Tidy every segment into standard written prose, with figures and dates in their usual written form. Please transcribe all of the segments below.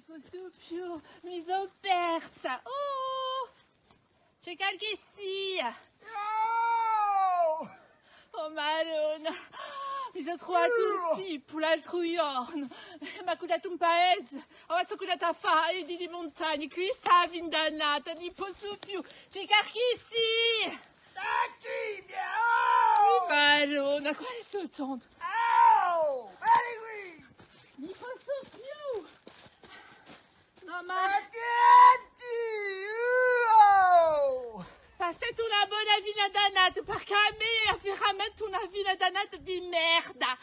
Posupio, mi sono persa. Oh, c'è qualche sia. Oh Madonna, mi sono trovato un tipo, l'altro giorno. Mi ha cullato un paese, ho soccullato a fare di montagne. Qui sta vindannata, non posso più. C'è qualche sia. Oh Madonna, quale soltanto? Oh, vieni qui. Non posso più. No, ma... Attenti! Oh! Passate una buona vita dannata, perché a me è veramente una vita dannata di merda.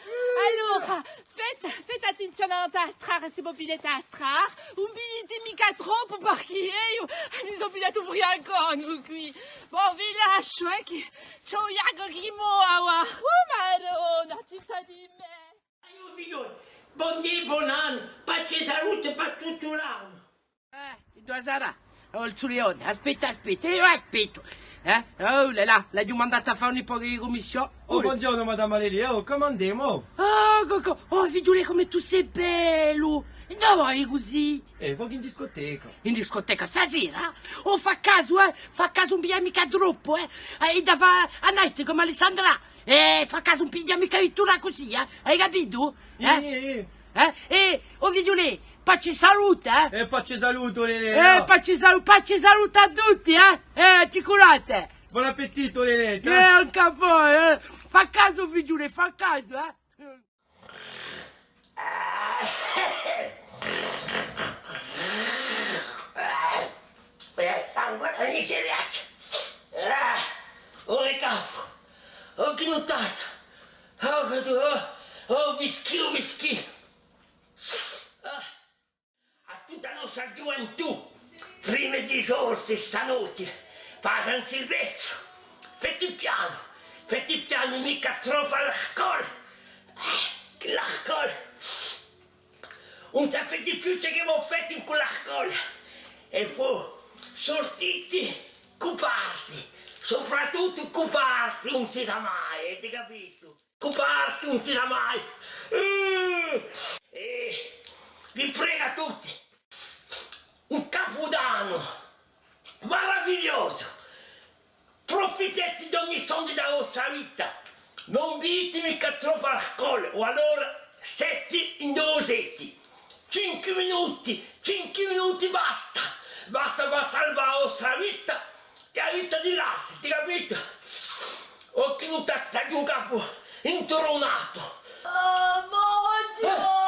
Allora, fate attenzione a tastrare se mobilete a strare. Un biglietto mica troppo, perché io mi sono pigliato ubriacone qui. Bon, vi lascio, che c'ho un iago grimoa. Oh, Madonna, tutta di me. Io figlio, buon dia, buon anno, pace e salute per tutto l'anno. Il doit sarà. Oh, il Zulione, aspetta, io aspetto. Oh là, l'hai mandato a fare un po' di commissione. Oh, buongiorno, madame Alelia, oh, come andiamo? Oh, figliole, come tu sei bello. Dove vai così? Voglio in discoteca. In discoteca stasera? Oh, fa caso un pigliare mica troppo, E da fa a night come Alessandra. Fa caso un pigliare mica vittura così, Hai capito? Oh, figliole, pace e salute, Pace e saluto, Lele. pace e salute a tutti, ci curate. Buon appetito, Lele. Anche poi, Fa caso, figliole, fa caso, Questa guarda di seriaccia. Oh, le capo. Oh, che nuotata. Oh, whisky. A tutta la nostra gioventù, prima di sorte stanotte, fa San Silvestro. Fatti il piano, mica troppo alla scuola. La scuola. Un caffè di più che avevo fatto in quella scuola. E poi sortiti, coparti, soprattutto coparti, non si sa mai, avete capito? Coparti, non si sa mai. E vi prego a tutti, un capodanno meraviglioso, approfittate di ogni istante della vostra vita, non vite mica troppo alla scuola, o allora state in dosetti, 5 minuti basta per salvare la vostra vita e la vita di l'altro, ti capito? O che non ti sta giù capo, intronato. Oh, buongiorno.